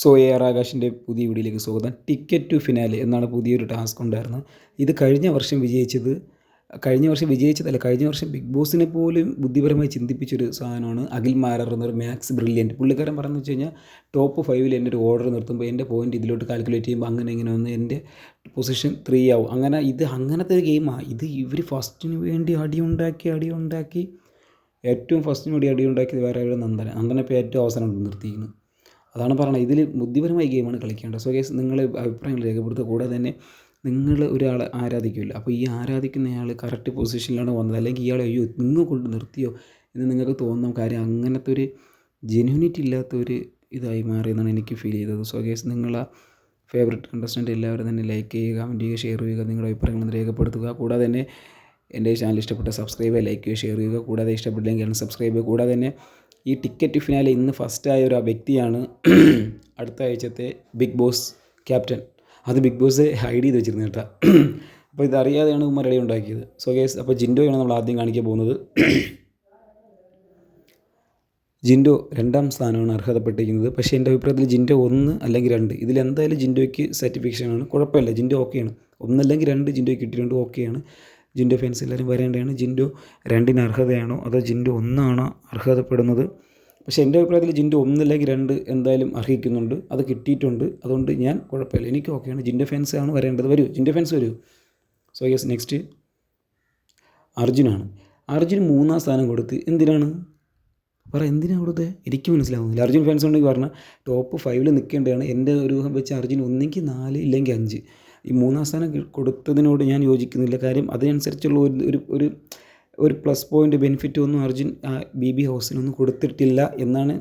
So A R ആകാശിൻ്റെ പുതിയ വീഡിയോയിലേക്ക് സ്വാഗതം. ടിക്കറ്റ് ടു ഫിനാലെ എന്നാണ് പുതിയൊരു ടാസ്ക് ഉണ്ടായിരുന്നത്. ഇത് കഴിഞ്ഞ വർഷം ബിഗ് ബോസിനെ പോലും ബുദ്ധിപരമായി ചിന്തിപ്പിച്ചൊരു സാധനമാണ് അഖിൽ മാരർ എന്നൊരു മാക്സ് ബ്രില്യൻറ്റ്. പുള്ളിക്കാരൻ പറഞ്ഞു വെച്ച് കഴിഞ്ഞാൽ ടോപ്പ് 5 എൻ്റെ ഒരു ഓർഡർ നിർത്തുമ്പോൾ എൻ്റെ പോയിൻ്റ് ഇതിലോട്ട് കാൽക്കുലേറ്റ് ചെയ്യുമ്പോൾ അങ്ങനെ ഇങ്ങനെ വന്ന് എൻ്റെ പൊസിഷൻ 3 ആവും. അങ്ങനെ അങ്ങനത്തെ ഒരു ഗെയിമാണ് ഇത്. ഇവർ ഫസ്റ്റിന് വേണ്ടി അടിയുണ്ടാക്കി ഏറ്റവും ഫസ്റ്റിന് വേണ്ടി അടിയുണ്ടാക്കിയത് വേറെ ഒരു നന്ദനെ ഇപ്പോൾ ഏറ്റവും അവസാനം നിർത്തിയിരിക്കുന്നു. അതാണ് പറയുന്നത്, ഇതിൽ ബുദ്ധിപരമായ ഗെയിമാണ് കളിക്കേണ്ടത്. സോ ഗൈസ്, നിങ്ങൾ അഭിപ്രായങ്ങൾ രേഖപ്പെടുത്തുക. കൂടാതെ തന്നെ നിങ്ങൾ ഒരാളെ ആരാധിക്കില്ല, അപ്പോൾ ഈ ആരാധിക്കുന്നയാൾ കറക്റ്റ് പൊസിഷനിലാണ് വന്നത്, അല്ലെങ്കിൽ ഇയാളെ അയ്യോ നിങ്ങൾ കൊണ്ട് നിർത്തിയോ എന്ന് നിങ്ങൾക്ക് തോന്നുന്ന കാര്യം അങ്ങനത്തെ ഒരു ജെന്യൂനിറ്റി ഇല്ലാത്തൊരു ഇതായി മാറിയെന്നാണ് എനിക്ക് ഫീൽ ചെയ്തത്. സോ ഗൈസ്, നിങ്ങളെ ഫേവറേറ്റ് കണ്ടസ്റ്റൻ്റ് എല്ലാവരും തന്നെ ലൈക്ക് ചെയ്യുക, കമൻറ്റ് ചെയ്യുക, ഷെയർ ചെയ്യുക, നിങ്ങളുടെ അഭിപ്രായങ്ങൾ രേഖപ്പെടുത്തുക. കൂടാതെ തന്നെ എൻ്റെ ചാനൽ ഇഷ്ടപ്പെട്ട സബ്സ്ക്രൈബ് ചെയ്യുക, ലൈക്ക് ചെയ്യുക, ഷെയർ ചെയ്യുക. കൂടാതെ ഇഷ്ടപ്പെട്ടില്ലെങ്കിൽ സബ്സ്ക്രൈബ് ചെയ്യുക. കൂടാതെ തന്നെ ഈ ടിക്കറ്റ് ഫിനാലെ ഇന്ന് ഫസ്റ്റായ ഒരു വ്യക്തിയാണ് അടുത്ത ആഴ്ചത്തെ ബിഗ് ബോസ് ക്യാപ്റ്റൻ. അത് ബിഗ് ബോസ് ഹൈഡ് ചെയ്ത് വെച്ചിരുന്നു കേട്ടോ. അപ്പോൾ ഇതറിയാതെയാണ് ഉമ്മ റെഡി ഉണ്ടാക്കിയത്. സോ ഗൈസ്, അപ്പോൾ ജിൻഡോയാണ് നമ്മൾ ആദ്യം കാണിക്കാൻ പോകുന്നത്. ജിൻഡോ 2ാം സ്ഥാനമാണ് അർഹതപ്പെട്ടിരിക്കുന്നത്. പക്ഷേ എൻ്റെ അഭിപ്രായത്തിൽ ജിൻഡോ 1 അല്ലെങ്കിൽ 2 ഇതിലെന്തായാലും ജിൻഡോയ്ക്ക് സാറ്റിസ്ഫാക്ഷനാണ്. കുഴപ്പമില്ല, ജിൻഡോ ഓക്കെയാണ്. 1 അല്ലെങ്കിൽ 2 ജിൻഡോയ്ക്ക് കിട്ടിയിട്ടുണ്ട്, ഓക്കെയാണ്. ജിൻഡോ ഫാൻസ് എല്ലാവരും വരേണ്ടതാണ്. ജിൻഡോ 2ന് അർഹതയാണോ അതോ ജിൻഡോ 1ആണോ അർഹതപ്പെടുന്നത്? പക്ഷേ എൻ്റെ അഭിപ്രായത്തിൽ ജിൻഡോ 1 അല്ലെങ്കിൽ 2 എന്തായാലും അർഹിക്കുന്നുണ്ട്, അത് കിട്ടിയിട്ടുണ്ട്. അതുകൊണ്ട് ഞാൻ കുഴപ്പമില്ല, എനിക്ക് ഓക്കെയാണ്. ജിൻഡോ ഫാൻസ് ആണ് വരേണ്ടത്. വരൂ ജിൻഡോ ഫാൻസ് വരൂ. സോ യെസ്, നെക്സ്റ്റ് അർജുനാണ്. അർജുൻ 3ാം സ്ഥാനം കൊടുത്ത് എന്തിനാണ് എന്തിനാണ് കൊടുത്തത് എനിക്ക് മനസ്സിലാവുന്നില്ല. അർജുൻ ഫാൻസ് ഉണ്ടെങ്കിൽ പറഞ്ഞാൽ ടോപ്പ് 5 നിൽക്കേണ്ടതാണ്. എൻ്റെ ഒരു ഊഹം വെച്ച് അർജുൻ ഒന്നെങ്കിൽ 4 ഇല്ലെങ്കിൽ 5. ഈ 3ാം സ്ഥാനം കൊടുത്തതിനോട് ഞാൻ യോജിക്കുന്നില്ല. കാര്യം അതിനനുസരിച്ചുള്ള ഒരു പ്ലസ് പോയിൻ്റ് ബെനിഫിറ്റ് ഒന്നും അർജുൻ BB ഹൗസിനൊന്നും കൊടുത്തിട്ടില്ല എന്നാണ്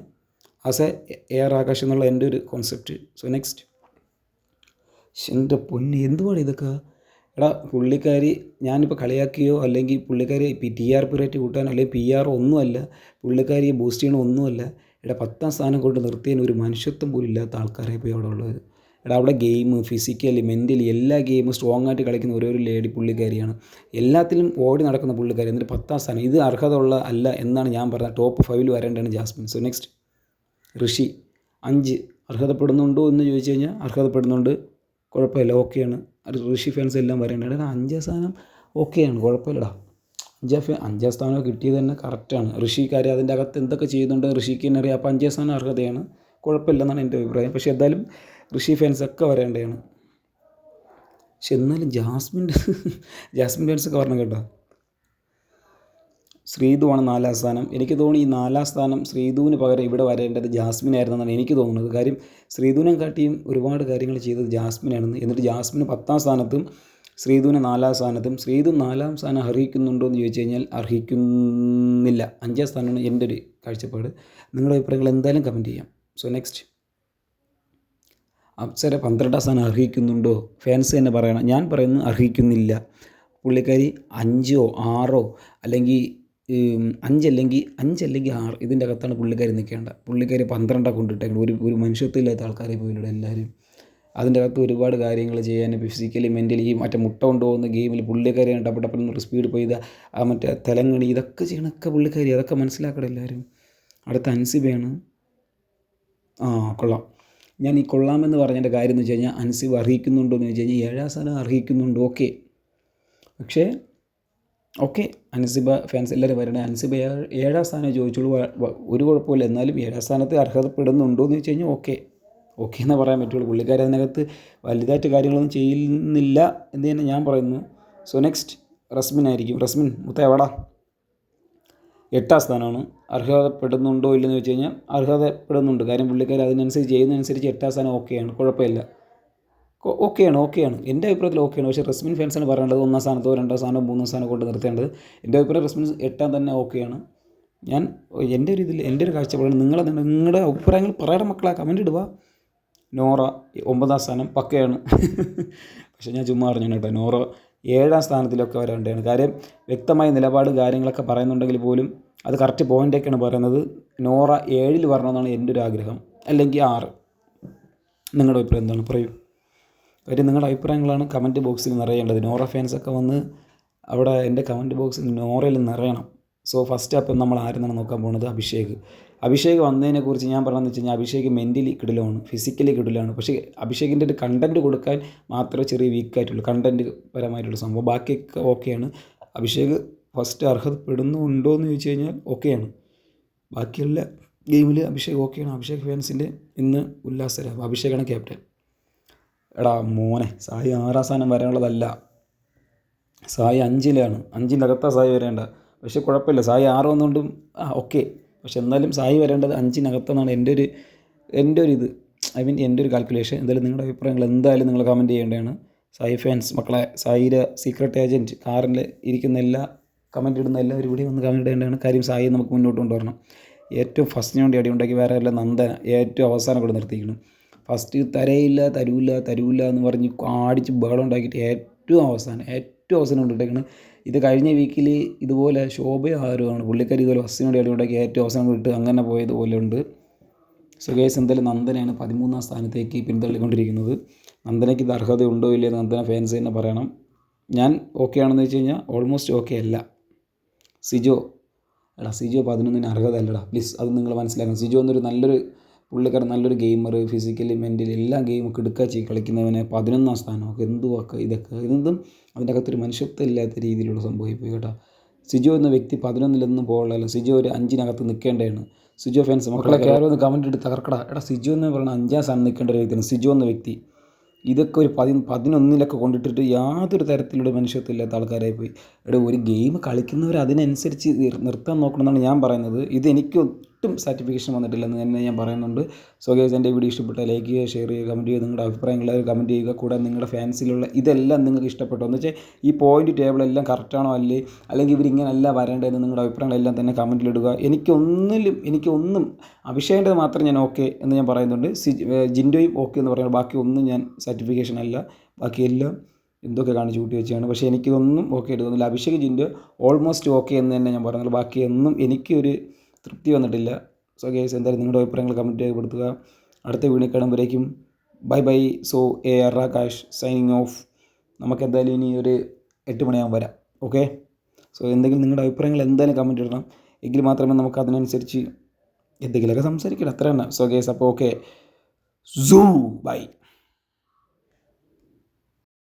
ആസ് എ ആർ ആകാശ് എന്നുള്ള എൻ്റെ ഒരു കോൺസെപ്റ്റ്. സോ നെക്സ്റ്റ്, എൻ്റെ പൊന്ന് എന്തുവാണ് ഇതൊക്കെ? എടാ പുള്ളിക്കാരി ഞാനിപ്പോൾ കളിയാക്കിയോ അല്ലെങ്കിൽ പുള്ളിക്കാരി TRP റേറ്റ് കൂട്ടാനോ അല്ലെങ്കിൽ PR ഒന്നുമല്ല, പുള്ളിക്കാരിയെ ബൂസ്റ്റ് ചെയ്യണോ ഒന്നുമല്ല. എടാ 10ാം സ്ഥാനം കൊണ്ട് നിർത്തിയതിന് ഒരു മനുഷ്യത്വം പോലും ഇല്ലാത്ത ആൾക്കാരെ ഇപ്പോൾ അവിടെ ഉള്ളത്. എടാ അവിടെ ഗെയിം ഫിസിക്കലി മെൻ്റലി എല്ലാ ഗെയിമും സ്ട്രോങ് ആയിട്ട് കളിക്കുന്ന ഒരു ലേഡി പുള്ളിക്കാരിയാണ്. എല്ലാത്തിലും ഓടി നടക്കുന്ന പുള്ളിക്കാരി. എന്നിട്ട് 10ാം സ്ഥാനം, ഇത് അർഹത ഉള്ള അല്ല എന്നാണ് ഞാൻ പറഞ്ഞത്. ടോപ്പ് 5 വരേണ്ടതാണ് ജാസ്മിൻ. സോ നെക്സ്റ്റ്, ഋഷി 5 അർഹതപ്പെടുന്നുണ്ടോ എന്ന് ചോദിച്ചു കഴിഞ്ഞാൽ അർഹതപ്പെടുന്നുണ്ട്, കുഴപ്പമില്ല, ഓക്കെയാണ്. ഋഷി ഫാൻസ് എല്ലാം വരേണ്ടതാണ്. 5ാം സ്ഥാനം ഓക്കെയാണ്, കുഴപ്പമില്ലടാ. 5ാം സ്ഥാനം കിട്ടിയത് തന്നെ കറക്റ്റാണ്. ഋഷിക്കാരി അതിൻ്റെ അകത്ത് എന്തൊക്കെ ചെയ്യുന്നുണ്ട് ഋഷിക്ക് തന്നെ അറിയാം. അപ്പോൾ 5ാം സ്ഥാനം അർഹതയാണ്, കുഴപ്പമില്ലെന്നാണ് എൻ്റെ അഭിപ്രായം. പക്ഷേ എന്തായാലും ഋഷി ഫാൻസൊക്കെ വരേണ്ടതാണ്. പക്ഷെ എന്നാലും ജാസ്മിൻ ഫാൻസൊക്കെ വരണം കേട്ടോ. ശ്രീധുവാണ് 4ാം സ്ഥാനം. എനിക്ക് തോന്നി ഈ 4ാം സ്ഥാനം ശ്രീധുവിന് പകരം ഇവിടെ വരേണ്ടത് ജാസ്മിനായിരുന്നെന്നാണ് എനിക്ക് തോന്നുന്നത്. കാര്യം ശ്രീധുവിനെ കാട്ടിയും ഒരുപാട് കാര്യങ്ങൾ ചെയ്തത് ജാസ്മിനാണെന്ന്. എന്നിട്ട് ജാസ്മിന് 10ാം സ്ഥാനത്തും ശ്രീധുവിന് 4ാം സ്ഥാനത്തും. ശ്രീധു 4ാം സ്ഥാനം അർഹിക്കുന്നുണ്ടോ എന്ന് ചോദിച്ചു കഴിഞ്ഞാൽ അർഹിക്കുന്നില്ല. 5ാം സ്ഥാനമാണ് എൻ്റെ ഒരു കാഴ്ചപ്പാട്. നിങ്ങളുടെ അഭിപ്രായങ്ങൾ എന്തായാലും കമൻറ്റ് ചെയ്യാം. സോ നെക്സ്റ്റ്, അപ്സര 12ാം സ്ഥാനം അർഹിക്കുന്നുണ്ടോ? ഫാൻസ് തന്നെ പറയണം. ഞാൻ പറയുന്നു അർഹിക്കുന്നില്ല. പുള്ളിക്കാരി 5ഓ 6ഓ അല്ലെങ്കിൽ 5 അല്ലെങ്കിൽ 6 ഇതിൻ്റെ അകത്താണ് പുള്ളിക്കാരി നിൽക്കേണ്ട. പുള്ളിക്കാരി 12 കൊണ്ടിട്ടേക്കണം. ഒരു മനുഷ്യത്വം ഇല്ലാത്ത ആൾക്കാരെ പോയില്ല എല്ലാവരും. അതിൻ്റെ അകത്ത് ഒരുപാട് കാര്യങ്ങൾ ചെയ്യാൻ ഫിസിക്കലി മെൻ്റലി മറ്റേ മുട്ട കൊണ്ടുപോകുന്ന ഗെയിമിൽ പുള്ളിക്കാരിയാണ് ടപ്പടപ്പെന്ന് സ്പീഡ് പോയി മറ്റേ തെലങ്കണി ഇതൊക്കെ ചെയ്യണമൊക്കെ പുള്ളിക്കാരി. അതൊക്കെ മനസ്സിലാക്കണം എല്ലാവരും. അടുത്ത അൻസിബയാണ്. കൊള്ളാം. ഞാൻ ഈ കൊള്ളാമെന്ന് പറഞ്ഞതിൻ്റെ കാര്യം എന്ന് വെച്ച് കഴിഞ്ഞാൽ അൻസിബ് അർഹിക്കുന്നുണ്ടോ എന്ന് വെച്ച് കഴിഞ്ഞാൽ 7ാം സ്ഥാനം അർഹിക്കുന്നുണ്ട്, ഓക്കെ. പക്ഷേ ഓക്കെ, അൻസിബ ഫാൻസ് എല്ലാവരും വരണേ. അൻസിബ 7ാം സ്ഥാനം ചോദിച്ചോളൂ, ഒരു കുഴപ്പമില്ല. എന്നാലും 7ാം സ്ഥാനത്ത് അർഹതപ്പെടുന്നുണ്ടോ എന്ന് വെച്ച് കഴിഞ്ഞാൽ ഓക്കെ എന്നേ പറയാൻ പറ്റുള്ളൂ. പുള്ളിക്കാരി അതിനകത്ത് വലുതായിട്ട് കാര്യങ്ങളൊന്നും ചെയ്യുന്നില്ല എന്ന് തന്നെ ഞാൻ പറയുന്നു. സോ നെക്സ്റ്റ്, റസ്മിൻ ആയിരിക്കും. റസ്മിൻ മുത്ത എവിടാ? 8ാം സ്ഥാനമാണ്. അർഹതപ്പെടുന്നുണ്ടോ ഇല്ലെന്ന് വെച്ച് കഴിഞ്ഞാൽ അർഹതപ്പെടുന്നുണ്ട്. കാര്യം പുള്ളിക്കാർ അതിനനുസരിച്ച് ചെയ്യുന്നതനുസരിച്ച് 8ാം സ്ഥാനം ഓക്കെയാണ്, കുഴപ്പമില്ല, ഓക്കെയാണ്. എൻ്റെ അഭിപ്രായത്തിൽ ഓക്കെയാണ്. പക്ഷേ റസ്മിൻ ഫാൻസാണ് പറയേണ്ടത് 1ാം സ്ഥാനത്തോ 2ാം സ്ഥാനമോ 3ാം സ്ഥാനം കൊണ്ട് നിർത്തേണ്ടത്. എൻ്റെ അഭിപ്രായം റസ്മിൻ 8ാം തന്നെ ഓക്കെയാണ്. എൻ്റെ ഒരു കാഴ്ചപ്പാടാണ്. നിങ്ങളുടെ അഭിപ്രായങ്ങൾ പറയണം മക്കളെ, കമൻറ്റ് ഇടുക. നോറ 9ാം സ്ഥാനം പക്കയാണ്. പക്ഷേ ഞാൻ ചുമ്മാ പറഞ്ഞു കേട്ടോ. നോറ 7ാം സ്ഥാനത്തിലൊക്കെ വരേണ്ടതാണ്. കാര്യം വ്യക്തമായ നിലപാട് കാര്യങ്ങളൊക്കെ പറയുന്നുണ്ടെങ്കിൽ പോലും അത് കറക്റ്റ് പോയിൻ്റൊക്കെയാണ് പറയുന്നത്. നോറ 7ൽ വരണമെന്നാണ് എൻ്റെ ഒരു ആഗ്രഹം, അല്ലെങ്കിൽ 6. നിങ്ങളുടെ അഭിപ്രായം എന്താണ്? പറയൂ. കാര്യം നിങ്ങളുടെ അഭിപ്രായങ്ങളാണ് കമൻറ്റ് ബോക്സിൽ നിറയേണ്ടത്. നോറ ഫാൻസൊക്കെ വന്ന് അവിടെ എൻ്റെ കമൻറ്റ് ബോക്സിൽ നോറയിൽ നിറയണം. സോ ഫസ്റ്റ് അപ്പം നമ്മൾ ആരെന്നാണ് നോക്കാൻ പോകുന്നത്? അഭിഷേക്. അഭിഷേക് വന്നതിനെക്കുറിച്ച് ഞാൻ പറഞ്ഞതെന്ന് വെച്ച് കഴിഞ്ഞാൽ അഭിഷേക് മെൻ്റലി കിടിലമാണ്, ഫിസിക്കലി കിടിലാണ്. പക്ഷേ അഭിഷേകിൻ്റെ ഒരു കണ്ടൻറ്റ് കൊടുക്കാൻ മാത്രമേ ചെറിയ വീക്കായിട്ടുള്ളൂ, കണ്ടൻറ്റ് പരമായിട്ടുള്ള സംഭവം. ബാക്കിയൊക്കെ ഓക്കെയാണ്. അഭിഷേക് ഫസ്റ്റ് അർഹതപ്പെടുന്നുണ്ടോ എന്ന് ചോദിച്ചു കഴിഞ്ഞാൽ ഓക്കെയാണ്. ബാക്കിയുള്ള ഗെയിമിൽ അഭിഷേക് ഓക്കെയാണ്. അഭിഷേക് ഫാൻസിൻ്റെ ഇന്ന് ഉല്ലാസരാണ്. അഭിഷേകാണ് ക്യാപ്റ്റൻ. എടാ മോനെ, സായി 6ാം സ്ഥാനം വരാനുള്ളതല്ല, സായി 5ലാണ്, 5ൻ്റെ അകത്താണ് സായി വരേണ്ട. പക്ഷേ കുഴപ്പമില്ല, സായി 6 വന്നുകൊണ്ടും ഓക്കെ. പക്ഷെ എന്നാലും സായി വരേണ്ടത് 5-നകത്തെന്നാണ് എൻ്റെ ഒരു ഇത്, ഐ മീൻ എൻ്റെ ഒരു കാൽക്കുലേഷൻ. എന്തായാലും നിങ്ങളുടെ അഭിപ്രായങ്ങൾ എന്തായാലും നിങ്ങൾ കമൻറ്റ് ചെയ്യേണ്ടതാണ്. സായി ഫാൻസ് മക്കളെ, സായിയുടെ സീക്രട്ട് ഏജൻറ്റ് കാറിൽ ഇരിക്കുന്ന കമൻറ്റ് ഇടുന്ന എല്ലാവരും ഇവിടെ വന്ന് കമൻറ്റ് ചെയ്യേണ്ടതാണ്. കാര്യം സായി നമുക്ക് മുന്നോട്ട് കൊണ്ടുവരണം. ഏറ്റവും ഫസ്റ്റിന് വേണ്ടി അടി ഉണ്ടാക്കി വേറെ എല്ലാം നന്ദന ഏറ്റവും അവസാനം കൂടെ നിർത്തിയിരിക്കണം. ഫസ്റ്റ് തരൂല്ല എന്ന് പറഞ്ഞ് അടിച്ച് ബഹളം ഉണ്ടാക്കിയിട്ട് ഏറ്റവും അവസാനം കൊണ്ടിട്ടേക്കണം. ഇത് കഴിഞ്ഞ വീക്കിൽ ഇതുപോലെ ശോഭയോ ആരുമാണ് പുള്ളിക്കാരി ഇതുപോലെ ഫസ്റ്റിന് വേണ്ടി അടി ഉണ്ടാക്കി ഏറ്റവും അവസാനം ഇട്ട് അങ്ങനെ പോയതുപോലെ ഉണ്ട്. സോ ഗൈസ്, എന്തായാലും നന്ദനയാണ് 13ാം സ്ഥാനത്തേക്ക് പിന്തള്ളിക്കൊണ്ടിരിക്കുന്നത്. നന്ദനയ്ക്ക് ഇത് അർഹത ഉണ്ടോ ഇല്ലയോ നന്ദന ഫാൻസ് തന്നെ പറയണം. ഞാൻ ഓക്കെ ആണെന്ന് വെച്ച് കഴിഞ്ഞാൽ ഓൾമോസ്റ്റ് ഓക്കെ അല്ല. സിജോ 11ന് അർഹത അല്ലടാ, പ്ലീസ് അത് നിങ്ങൾ മനസ്സിലാക്കണം. സിജോ എന്നൊരു നല്ലൊരു പുള്ളിക്കാരൻ, നല്ലൊരു ഗെയിമർ, ഫിസിക്കലി മെൻ്റലി എല്ലാ ഗെയിമൊക്കെ എടുക്കാച്ച് കളിക്കുന്നവനെ 11ാം സ്ഥാനമൊക്കെ എന്തുവാക്കുക ഇതൊന്നും അതിൻ്റെ അകത്തൊരു മനുഷ്യത്വം ഇല്ലാത്ത രീതിയിലുള്ള സംഭവിപ്പോയി കേട്ടോ. സിജോ എന്ന വ്യക്തി 11ൽ പോകാനല്ല, സിജോ ഒരു 5-നകത്ത് നിൽക്കേണ്ടതാണ്. സിജോ ഫാൻസ് മക്കളൊക്കെ ആരോ ഒന്ന് കമൻറ്റ് ഇട്ട് തകർക്കടാ. സിജോ എന്ന് പറയുന്നത് 5ാം സ്ഥാനം നിൽക്കേണ്ട ഒരു വ്യക്തിയാണ് സിജോ എന്ന വ്യക്തി. ഇതൊക്കെ ഒരു 11 കൊണ്ടിട്ടിട്ട് യാതൊരു തരത്തിലുള്ള മനുഷ്യത്വം ഇല്ലാത്ത ആൾക്കാരായി പോയി. ഒരു ഗെയിം കളിക്കുന്നവർ അതിനനുസരിച്ച് നിർത്താൻ നോക്കണമെന്നാണ് ഞാൻ പറയുന്നത്. ഇത് എനിക്ക് ഒട്ടും സാറ്റിസ്ഫാക്ഷൻ വന്നിട്ടില്ലെന്ന് തന്നെ ഞാൻ പറയുന്നുണ്ട്. സോ ഗൈസ്, എൻ്റെ വീഡിയോ ഇഷ്ടപ്പെട്ടാൽ ലൈക്ക് ചെയ്യുക, ഷെയർ ചെയ്യുക, കമൻറ്റ് ചെയ്യുക, നിങ്ങളുടെ അഭിപ്രായങ്ങൾ കമൻറ്റ് ചെയ്യുക. കൂടാതെ നിങ്ങളുടെ ഫാൻസിലുള്ള ഇതെല്ലാം നിങ്ങൾക്ക് ഇഷ്ടപ്പെട്ടോ എന്ന് വെച്ചാൽ ഈ പോയിൻ്റ് ടേബിളെല്ലാം കറക്റ്റാണോ അല്ലെങ്കിൽ ഇവരിങ്ങനല്ല വരേണ്ടതെന്ന് നിങ്ങളുടെ അഭിപ്രായങ്ങളെല്ലാം തന്നെ കമൻറ്റിലിടുക. എനിക്കൊന്നും അഭിഷേകേണ്ടത് മാത്രം ഞാൻ ഓക്കെ എന്ന് ഞാൻ പറയുന്നുണ്ട്. ജിൻഡോയും ഓക്കെ എന്ന് പറയുന്നത്, ബാക്കി ഒന്നും ഞാൻ സാറ്റിസ്ഫിക്കേഷൻ അല്ല. ബാക്കിയെല്ലാം എന്തൊക്കെ കാണിച്ച് കൂട്ടി വെച്ചാണ്. പക്ഷേ എനിക്കിതൊന്നും ഓക്കെ ആയിട്ട് തോന്നുന്നില്ല. അഭിഷേക് ജിൻഡോ ഓൾമോസ്റ്റ് ഓക്കെ എന്ന് തന്നെ ഞാൻ പറയുന്നുള്ളൂ. ബാക്കിയൊന്നും എനിക്കൊരു തൃപ്തി വന്നിട്ടില്ല. സോ ഗൈസ്, എന്തായാലും നിങ്ങളുടെ അഭിപ്രായങ്ങൾ കമൻറ്റ് രേഖപ്പെടുത്തുക. അടുത്ത വീഡിയോ കാണുമ്പോഴേക്കും bye. So AR Akash signing off. നമുക്ക് എന്തായാലും ഇനി ഒരു 8 മണിയാകുമ്പോൾ വരാം. ഓക്കെ. സോ എന്തെങ്കിലും നിങ്ങളുടെ അഭിപ്രായങ്ങൾ എന്തായാലും കമൻറ്റ് ഇടണം. എങ്കിൽ മാത്രമേ നമുക്ക് അതിനനുസരിച്ച് എന്തെങ്കിലുമൊക്കെ സംസാരിക്കണം. അത്ര തന്നെ. സോ ഗൈസ്, അപ്പോൾ ഓക്കെ. ബൈ.